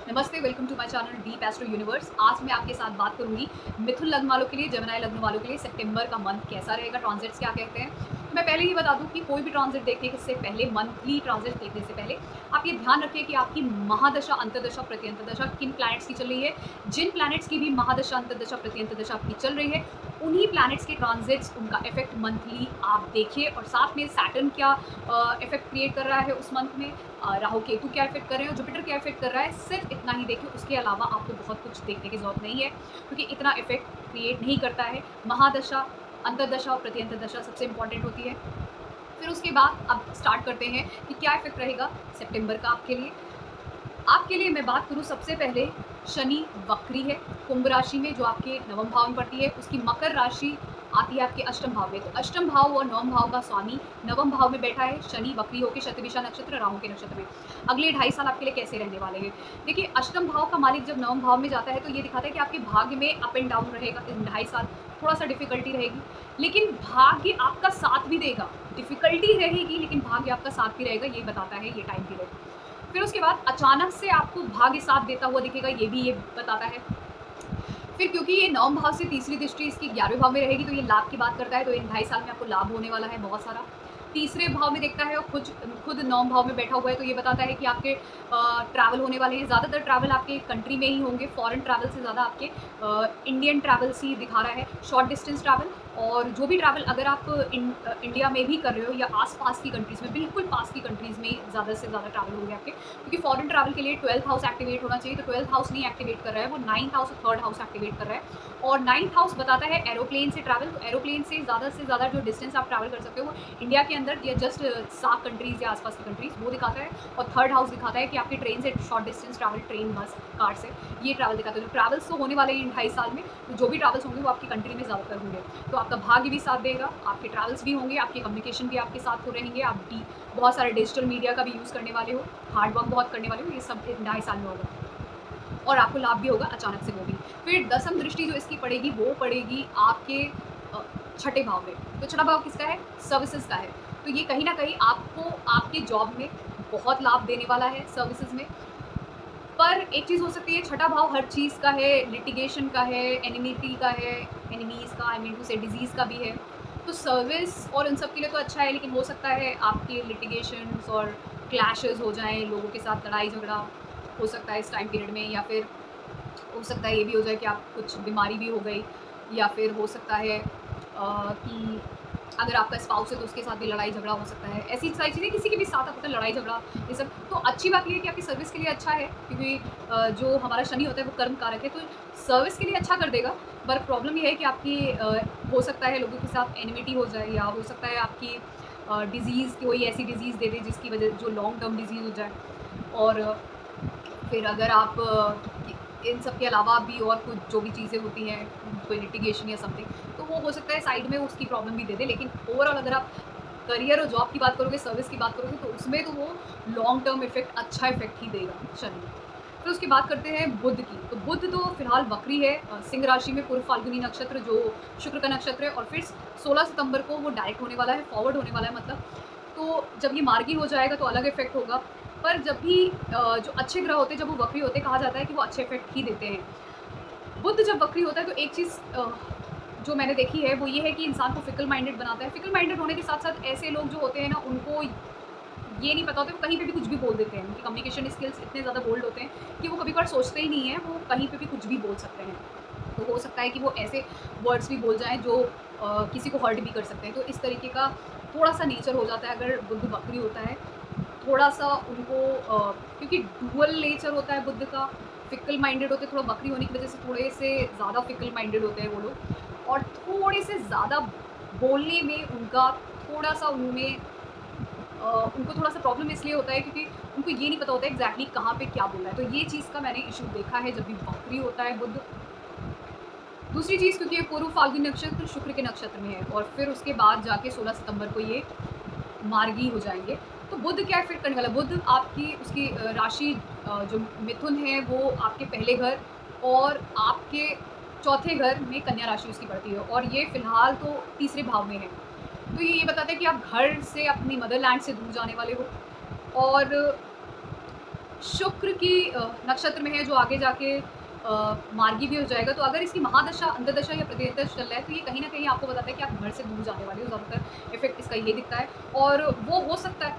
नमस्ते, welcome to my channel Deep Astro Universe. आज मैं आपके साथ बात करूंगी मिथुन लग्न वालों के लिए, जेमिनी लग्न वालों के लिए सितंबर का मंथ कैसा रहेगा, ट्रांजिट्स क्या कहते हैं। तो मैं पहले ये बता दूं कि कोई भी ट्रांजिट देखने से पहले, मंथली ट्रांजिट देखने से पहले आप ये ध्यान रखिए कि आपकी महादशा, अंतर्दशा, प्रत्यंतदशा किन प्लैनेट्स की चल रही है। जिन प्लैनेट्स की भी महादशा, अंतर्दशा, प्रत्यंतदशा आपकी चल रही है, उन्हीं प्लैनेट्स के ट्रांजिट्स, उनका इफेक्ट मंथली आप देखिए। और साथ में सैटर्न क्या इफेक्ट क्रिएट कर रहा है उस मंथ में, राहु केतु क्या इफेक्ट कर रहे हैं और जुपिटर क्या इफेक्ट कर रहा है, सिर्फ इतना ही देखिए। उसके अलावा आपको बहुत कुछ देखने की जरूरत नहीं है, क्योंकि इतना इफेक्ट क्रिएट नहीं करता है। महादशा, अंतर्दशा और प्रत्यंतदशा सबसे इंपॉर्टेंट होती है। फिर उसके बाद अब स्टार्ट करते हैं कि क्या इफेक्ट रहेगा सितंबर का आपके लिए। आपके लिए मैं बात करूँ, सबसे पहले शनि वक्री है कुंभ राशि में, जो आपके नवम भाव में पड़ती है। उसकी मकर राशि आती है आपके अष्टम भाव में। तो अष्टम भाव और नवम भाव का स्वामी नवम भाव में बैठा है शनि, वक्री होकर शतभिषा नक्षत्र, राहु के नक्षत्र में। अगले 2.5 साल आपके लिए कैसे रहने वाले हैं? देखिए, अष्टम भाव का मालिक जब नवम भाव में जाता है तो ये दिखाता है कि आपके भाग्य में अप एंड डाउन रहेगा इन 2.5 साल। थोड़ा सा डिफिकल्टी रहेगी, लेकिन भाग्य आपका साथ भी देगा। डिफिकल्टी रहेगी लेकिन भाग्य आपका साथ भी रहेगा, ये बताता है ये टाइम पीरियड। फिर उसके बाद अचानक से आपको भाग्य साथ देता हुआ दिखेगा, ये भी ये बताता है। फिर क्योंकि ये नवम भाव से तीसरी दृष्टि इसकी 11वें भाव में रहेगी, तो ये लाभ की बात करता है। तो इन 2.5 साल में आपको लाभ होने वाला है बहुत सारा। तीसरे भाव में देखता है और खुद खुद नवम भाव में बैठा हुआ है, तो ये बताता है कि आपके ट्रैवल होने वाले हैं। ज़्यादातर ट्रैवल आपके कंट्री में ही होंगे, फॉरेन ट्रैवल से ज़्यादा आपके इंडियन ट्रैवल्स ही दिखा रहा है, शॉर्ट डिस्टेंस ट्रैवल। और जो भी ट्रैवल अगर आप इंडिया में भी कर रहे हो या आस-पास की कंट्रीज़ में, बिल्कुल पास की कंट्रीज़ में ज़्यादा से ज़्यादा ट्रैवल होंगे आपके। क्योंकि फॉरेन ट्रैवल के लिए 12th हाउस एक्टिवेट होना चाहिए, तो 12th हाउस नहीं एक्टिवेट कर रहा है, वो 9th हाउस और 3rd हाउस एक्टिवेट कर रहा है। और 9th हाउस बताता है एरोप्लेन से ट्रैवल। तो एरोप्लेन से ज़्यादा जो डिस्टेंस आप ट्रैवल कर सकते हो वो इंडिया के अंदर या जस्ट सात कंट्रीज़ या आसपास की कंट्रीज़, वो दिखाता है। और 3rd हाउस दिखाता है कि आपकी ट्रेन से शॉर्ट डिस्टेंस ट्रैवल, ट्रेन, बस, कार से, ये ट्रैवल दिखाता है। तो ट्रैवल्स तो होने वाले हैं इन 2.5 साल में, तो जो भी ट्रैवल्स होंगे वो आपकी कंट्री में ज़्यादातर होंगे। तो आपका भाग्य भी साथ देगा, आपके ट्रैवल्स भी होंगे, आपके कम्युनिकेशन भी आपके साथ हो रहेंगे, आप बहुत सारे डिजिटल मीडिया का भी यूज़ करने वाले हो, हार्ड वर्क बहुत करने वाले हो, ये सब इन 2.5 साल में होगा। और आपको लाभ भी होगा अचानक से, वो भी। फिर दसम दृष्टि जो इसकी पड़ेगी वो पड़ेगी आपके छठे भाव में। तो छठा भाव किसका है? सर्विसेज का है। तो ये कहीं ना कहीं आपको आपके जॉब में बहुत लाभ देने वाला है, सर्विसेज में। पर एक चीज़ हो सकती है, छठा भाव हर चीज़ का है, लिटिगेशन का है, एनिमिटी का है, एनिमीज़ का, आई मीन टू से डिजीज़ का भी है। तो सर्विस और उन सब के लिए तो अच्छा है, लेकिन हो सकता है आपके लिटिगेशंस और क्लैशेस हो जाएँ, लोगों के साथ लड़ाई झगड़ा हो सकता है इस टाइम पीरियड में। या फिर हो सकता है ये भी हो जाए कि आप कुछ बीमारी भी हो गई, या फिर हो सकता है कि अगर आपका स्पाउस है तो उसके साथ भी लड़ाई झगड़ा हो सकता है। ऐसी सारी चीज़ें किसी के भी साथ आपका लड़ाई झगड़ा, ये सब। तो अच्छी बात ये है कि आपकी सर्विस के लिए अच्छा है, क्योंकि जो हमारा शनि होता है वो कर्म कारक है, तो सर्विस के लिए अच्छा कर देगा। पर प्रॉब्लम ये है कि आपकी हो सकता है लोगों के साथ एनिमिटी हो जाए, या हो सकता है आपकी डिज़ीज़, कोई ऐसी डिज़ीज़ दे दे जिसकी वजह, जो लॉन्ग टर्म डिज़ीज़ हो जाए। और फिर अगर आप इन सब के अलावा भी और कुछ जो भी चीज़ें होती हैं, कोई लिटिगेशन या समथिंग, तो वो हो सकता है साइड में उसकी प्रॉब्लम भी दे दे। लेकिन ओवरऑल अगर आप करियर और जॉब की बात करोगे, सर्विस की बात करोगे, तो उसमें तो वो लॉन्ग टर्म इफेक्ट, अच्छा इफेक्ट ही देगा शनि। फिर उसकी बात करते हैं बुध की। तो बुध तो फिलहाल वक्री है सिंह राशि में, पूर्व फाल्गुनी नक्षत्र जो शुक्र का नक्षत्र है। और फिर 16 सितंबर को वो डायरेक्ट होने वाला है, फॉरवर्ड होने वाला है मतलब। तो जब ये मार्गी हो जाएगा तो अलग इफेक्ट होगा। पर जब भी जो अच्छे ग्रह होते हैं, जब वो वक्री होते हैं, कहा जाता है कि वो अच्छे इफेक्ट ही देते हैं। बुध जब वक्री होता है तो एक चीज़ जो मैंने देखी है वो ये है कि इंसान को फिकल माइंडेड बनाता है। फिकल माइंडेड होने के साथ साथ ऐसे लोग जो होते हैं ना, उनको ये नहीं पता होता, वो कहीं पे भी कुछ भी बोल देते हैं। उनकी कम्युनिकेशन स्किल्स इतने ज़्यादा बोल्ड होते हैं कि वो कभी-कभार सोचते ही नहीं है, वो कहीं पे भी कुछ भी बोल सकते हैं। तो हो सकता है कि वो ऐसे वर्ड्स भी बोल जाएँ जो किसी को हर्ट भी कर सकते हैं। तो इस तरीके का थोड़ा-सा नेचर हो जाता है अगर बुध वक्री होता है। थोड़ा-सा उनको क्योंकि डुअल नेचर होता है बुध का, फिकल माइंडेड होते हैं, थोड़ा वक्री होने की वजह से थोड़े से ज़्यादा फिकल माइंडेड होते हैं वो लोग। और थोड़े से ज़्यादा बोलने में उनका थोड़ा-सा, उनमें उनको थोड़ा-सा प्रॉब्लम इसलिए होता है क्योंकि उनको ये नहीं पता होता है एग्ज़ैक्टली कहाँ पे क्या बोलना है। तो ये चीज़ का मैंने इश्यू देखा है जब भी वक्री होता है बुध। दूसरी चीज़, क्योंकि ये पूर्व फाल्गुनी नक्षत्र शुक्र के नक्षत्र में है, और फिर उसके बाद जाके 16 सितंबर को ये मार्गी हो जाएँगे। तो बुध क्या इफ़ेक्ट करने वाला है? बुध आपकी उसकी राशि जो मिथुन है वो आपके पहले घर और आपके चौथे घर में कन्या राशि उसकी पड़ती है, और ये फ़िलहाल तो तीसरे भाव में है। तो ये बताता है कि आप घर से, अपनी मदरलैंड से दूर जाने वाले हो। और शुक्र की नक्षत्र में है जो आगे जाके मार्गी भी हो जाएगा। तो अगर इसकी महादशा, अंतर्दशा या प्रतिदशा चल रहा है तो ये कहीं न कहीं आपको बताता है कि आप घर से दूर जाने वाले हो, ज़्यादातर इफ़ेक्ट इसका ये दिखता है। और वो हो सकता है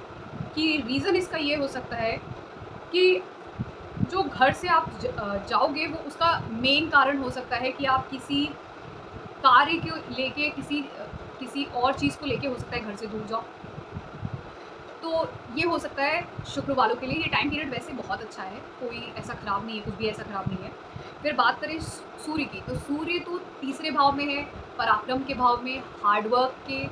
कि रीज़न इसका ये हो सकता है कि जो घर से आप जाओगे वो उसका मेन कारण हो सकता है कि आप किसी कार्य को लेके किसी और चीज़ को लेके हो सकता है घर से दूर जाओ। तो ये हो सकता है शुक्र वालों के लिए। ये टाइम पीरियड वैसे बहुत अच्छा है, कोई ऐसा ख़राब नहीं है, कुछ भी ऐसा ख़राब नहीं है। फिर बात करें सूर्य की, तो सूर्य तो तीसरे भाव में है, पराक्रम के भाव में, हार्ड वर्क के,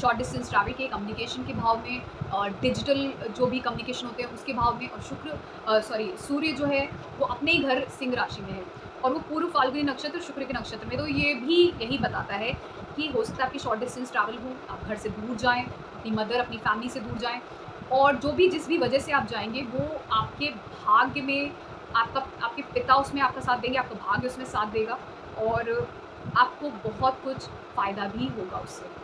शॉर्ट डिस्टेंस ट्रैवल के, कम्युनिकेशन के भाव में, और डिजिटल जो भी कम्युनिकेशन होते हैं उसके भाव में। और सूर्य जो है वो अपने ही घर सिंह राशि में है और वो पूर्व फाल्गुनी नक्षत्र शुक्र के नक्षत्र में। तो ये भी यही बताता है कि हो सकता है आपकी शॉर्ट डिस्टेंस ट्रैवल हो, आप घर से दूर जाएँ, अपनी मदर, अपनी फैमिली से दूर जाएँ, और जो भी जिस भी वजह से आप जाएँगे वो आपके भाग्य में, आपके पिता उसमें आपका साथ देंगे, आपका भाग्य उसमें साथ देगा और आपको बहुत कुछ फ़ायदा भी होगा उससे।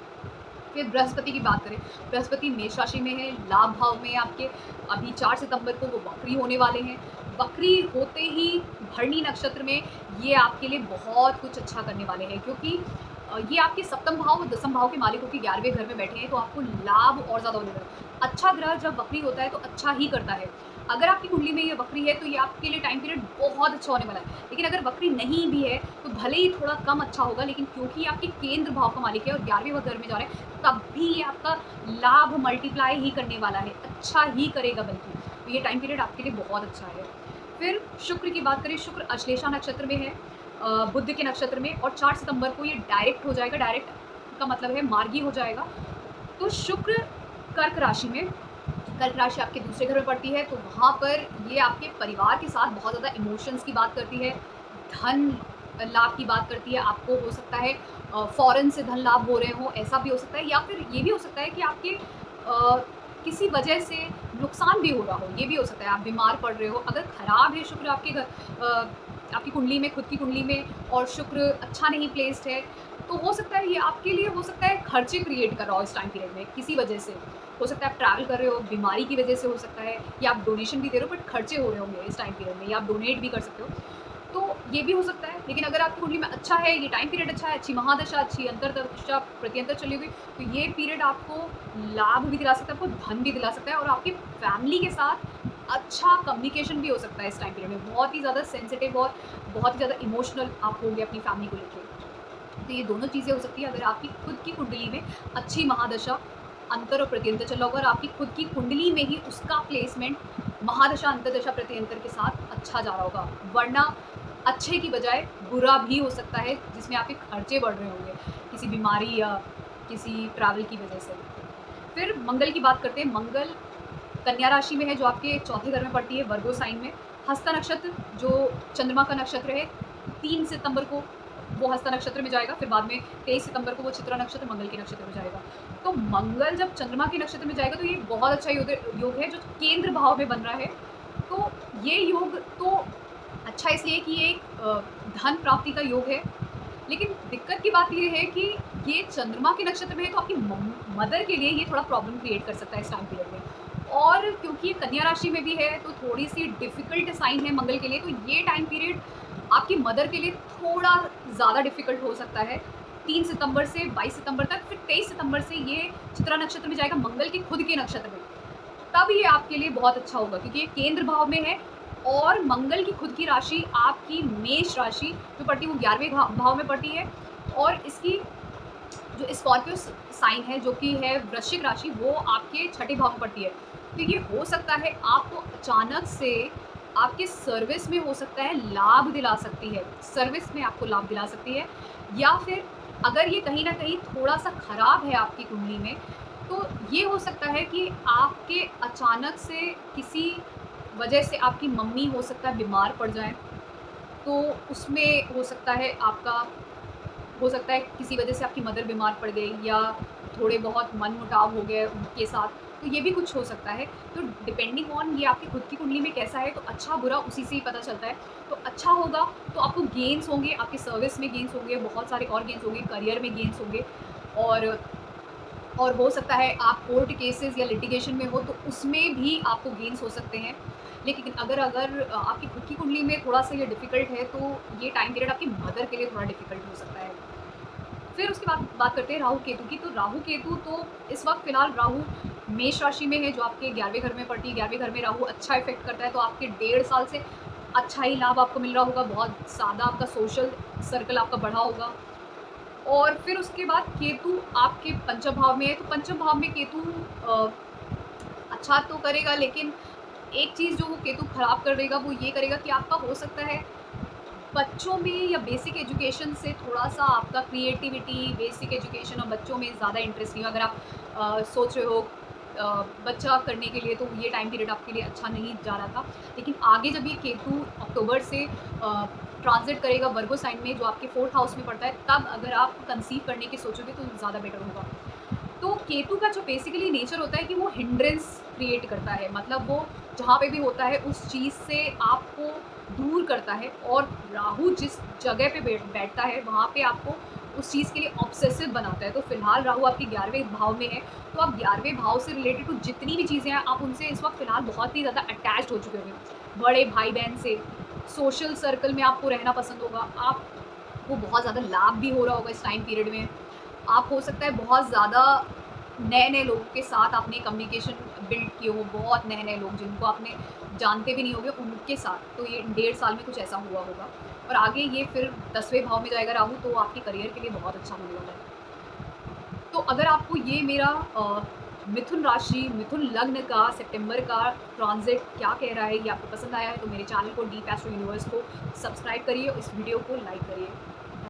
फिर बृहस्पति की बात करें, बृहस्पति मेष राशि में है, लाभ भाव में आपके। अभी 4 सितंबर को वो वक्री होने वाले हैं। वक्री होते ही भरणी नक्षत्र में ये आपके लिए बहुत कुछ अच्छा करने वाले हैं, क्योंकि ये आपके सप्तम भाव और दसम भाव के मालिक होके 11वें घर में बैठे हैं, तो आपको लाभ और ज़्यादा होने वाला है। अच्छा ग्रह जब वक्री होता है तो अच्छा ही करता है। अगर आपकी कुंडली में ये वक्री है तो ये आपके लिए टाइम पीरियड बहुत अच्छा होने वाला है। लेकिन अगर वक्री नहीं भी है तो भले ही थोड़ा कम अच्छा होगा, लेकिन क्योंकि ये आपके केंद्र भाव का मालिक है और 11वें घर में जा रहे हैं, तब भी ये आपका लाभ मल्टीप्लाई ही करने वाला है, अच्छा ही करेगा बल्कि। तो ये टाइम पीरियड आपके लिए बहुत अच्छा है। फिर शुक्र की बात करें, शुक्र अश्लेषा नक्षत्र में है, बुध के नक्षत्र में, और 4 सितंबर को ये डायरेक्ट हो जाएगा। डायरेक्ट का मतलब है मार्गी हो जाएगा। तो शुक्र कर्क राशि में, कर्क राशि आपके दूसरे घर में पड़ती है, तो वहाँ पर ये आपके परिवार के साथ बहुत ज़्यादा इमोशंस की बात करती है, धन लाभ की बात करती है। आपको हो सकता है फ़ॉरेन से धन लाभ हो रहे हों, ऐसा भी हो सकता है, या फिर ये भी हो सकता है कि आपके किसी वजह से नुकसान भी हो रहा हो, ये भी हो सकता है, आप बीमार पड़ रहे हो। अगर खराब है शुक्र आपके आपकी कुंडली में, खुद की कुंडली में, और शुक्र अच्छा नहीं प्लेस्ड है, तो हो सकता है ये आपके लिए हो सकता है खर्चे क्रिएट कर रहा हो इस टाइम पीरियड में किसी वजह से। हो सकता है आप ट्रैवल कर रहे हो, बीमारी की वजह से हो सकता है, या आप डोनेशन भी दे रहे हो बट खर्चे हो रहे होंगे इस टाइम पीरियड में, या आप डोनेट भी कर सकते हो। तो ये भी हो सकता है। लेकिन अगर आपकी कुंडली में अच्छा है, ये टाइम पीरियड अच्छा है, अच्छी महादशा, अच्छी अंतर्दशा, प्रत्यंतर चली हुई, तो ये पीरियड आपको लाभ भी दिला सकता है, आपको धन भी दिला सकता है, और आपकी फैमिली के साथ अच्छा कम्युनिकेशन भी हो सकता है इस टाइम पीरियड में। बहुत ही ज़्यादा सेंसिटिव और बहुत ही ज़्यादा इमोशनल आप होंगे अपनी फैमिली को लेके। तो ये दोनों चीज़ें हो सकती है अगर आपकी खुद की कुंडली में अच्छी महादशा, अंतर और प्रत्यंतर चल रहा होगा, और आपकी खुद की कुंडली में ही उसका प्लेसमेंट महादशा, अंतर्दशा, प्रत्यंतर के साथ अच्छा जा रहा होगा। वरना अच्छे की बजाय बुरा भी हो सकता है, जिसमें आपके खर्चे बढ़ रहे होंगे किसी बीमारी या किसी ट्रैवल की वजह से। फिर मंगल की बात करते हैं। मंगल कन्या राशि में है जो आपके चौथे घर में पड़ती है, वर्गो साइन में। हस्ता नक्षत्र जो चंद्रमा का नक्षत्र है, 3 सितंबर को वो हस्ता नक्षत्र में जाएगा, फिर बाद में 23 सितंबर को वो चित्रा नक्षत्र मंगल के नक्षत्र में जाएगा। तो मंगल जब चंद्रमा के नक्षत्र में जाएगा तो ये बहुत अच्छा योग है जो केंद्र भाव में बन रहा है। तो ये योग तो अच्छा इसलिए कि ये एक धन प्राप्ति का योग है। लेकिन दिक्कत की बात ये है कि ये चंद्रमा के नक्षत्र में है, तो आपकी मदर के लिए ये थोड़ा प्रॉब्लम क्रिएट कर सकता है इस टाइम पीरियड में। और क्योंकि ये कन्या राशि में भी है तो थोड़ी सी डिफ़िकल्ट साइन है मंगल के लिए, तो ये टाइम पीरियड आपकी मदर के लिए थोड़ा ज़्यादा डिफ़िकल्ट हो सकता है। 3 सितंबर से 22 सितंबर तक, फिर 23 सितंबर से ये चित्रा नक्षत्र में जाएगा, मंगल के खुद के नक्षत्र में। तब ये आपके लिए बहुत अच्छा होगा, क्योंकि ये केंद्र भाव में है, और मंगल की खुद की राशि आपकी मेष राशि जो पड़ती है वो 11वें भाव में पड़ती है, और इसकी जो स्कॉर्पियो साइन है जो कि है वृश्चिक राशि, वो आपके छठे भाव में पड़ती है। तो ये हो सकता है आपको अचानक से आपके सर्विस में हो सकता है लाभ दिला सकती है, सर्विस में आपको लाभ दिला सकती है। या फिर अगर ये कहीं ना कहीं थोड़ा सा खराब है आपकी कुंडली में, तो ये हो सकता है कि आपके अचानक से किसी वजह से आपकी मम्मी हो सकता है बीमार पड़ जाए, तो उसमें हो सकता है आपका, हो सकता है किसी वजह से आपकी मदर बीमार पड़ गई, या थोड़े बहुत मनमुटाव हो गए उनके साथ, तो ये भी कुछ हो सकता है। तो डिपेंडिंग ऑन ये आपकी खुद की कुंडली में कैसा है, तो अच्छा बुरा उसी से ही पता चलता है। तो अच्छा होगा तो आपको गेन्स होंगे, आपके सर्विस में गेन्स होंगे, बहुत सारे और गेन्स होंगे, करियर में गेन्स होंगे, और हो सकता है आप कोर्ट केसेस या लिटिगेशन में हो तो उसमें भी आपको गेन्स हो सकते हैं। लेकिन अगर अगर आपकी खुद की कुंडली में थोड़ा-सा ये डिफ़िकल्ट है, तो ये टाइम पीरियड आपकी मदर के लिए थोड़ा डिफ़िकल्ट हो सकता है। फिर उसके बाद बात करते हैं राहु-केतु की। तो राहु-केतु तो इस वक़्त फ़िलहाल राहु मेष राशि में है, जो आपके 11वें घर में पड़ती है। 11वें घर में राहु अच्छा इफ़ेक्ट करता है, तो आपके 1.5 साल से अच्छा ही लाभ आपको मिल रहा होगा। बहुत ज़्यादा आपका सोशल सर्कल आपका बढ़ा होगा। और फिर उसके बाद केतु आपके पंचम भाव में है, तो पंचम भाव में केतु अ, अच्छा तो करेगा, लेकिन एक चीज़ जो वो केतु खराब कर देगा वो ये करेगा कि आपका हो सकता है बच्चों में या बेसिक एजुकेशन से थोड़ा-सा आपका क्रिएटिविटी, बेसिक एजुकेशन और बच्चों में ज़्यादा इंटरेस्ट नहीं हो। अगर आप सोच रहे हो बच्चा करने के लिए, तो ये टाइम पीरियड आपके लिए अच्छा नहीं जा रहा था। लेकिन आगे जब ये केतु अक्टूबर से ट्रांज़िट करेगा वर्गो साइन में, जो आपके 4th हाउस में पड़ता है, तब अगर आप कंसीव करने की सोचोगे तो ज़्यादा बेटर होगा। तो केतु का जो बेसिकली नेचर होता है कि वो हिंड्रेंस क्रिएट करता है, मतलब वो जहाँ पे भी होता है उस चीज़ से आपको दूर करता है। और राहु जिस जगह पे बैठता है वहाँ पे आपको उस चीज़ के लिए ऑब्सेसिव बनाता है। तो फिलहाल राहु आपके 11वें भाव में है, तो आप 11वें भाव से रिलेटेड तो जितनी भी चीज़ें हैं, आप उनसे इस वक्त फिलहाल बहुत ही ज़्यादा अटैच्ड हो चुके होंगे। बड़े भाई बहन से, सोशल सर्कल में आपको रहना पसंद होगा, आपको बहुत ज़्यादा लाभ भी हो रहा होगा इस टाइम पीरियड में। आप हो सकता है बहुत ज़्यादा नए-नए लोगों के साथ आपने कम्युनिकेशन बिल्ड किए हो, बहुत नए-नए लोग जिनको आपने जानते भी नहीं होंगे उनके साथ, तो ये 1.5 साल में कुछ ऐसा हुआ होगा। और आगे ये फिर 10वें भाव में जाएगा राहु, तो आपके करियर के लिए बहुत अच्छा होने वाला है। तो अगर आपको ये मेरा मिथुन राशि, मिथुन लग्न का सितंबर का ट्रांज़िट क्या कह रहा है, ये आपको पसंद आया है, तो मेरे चैनल को डीप एस्ट्रो यूनिवर्स को सब्सक्राइब करिए और इस वीडियो को लाइक करिए।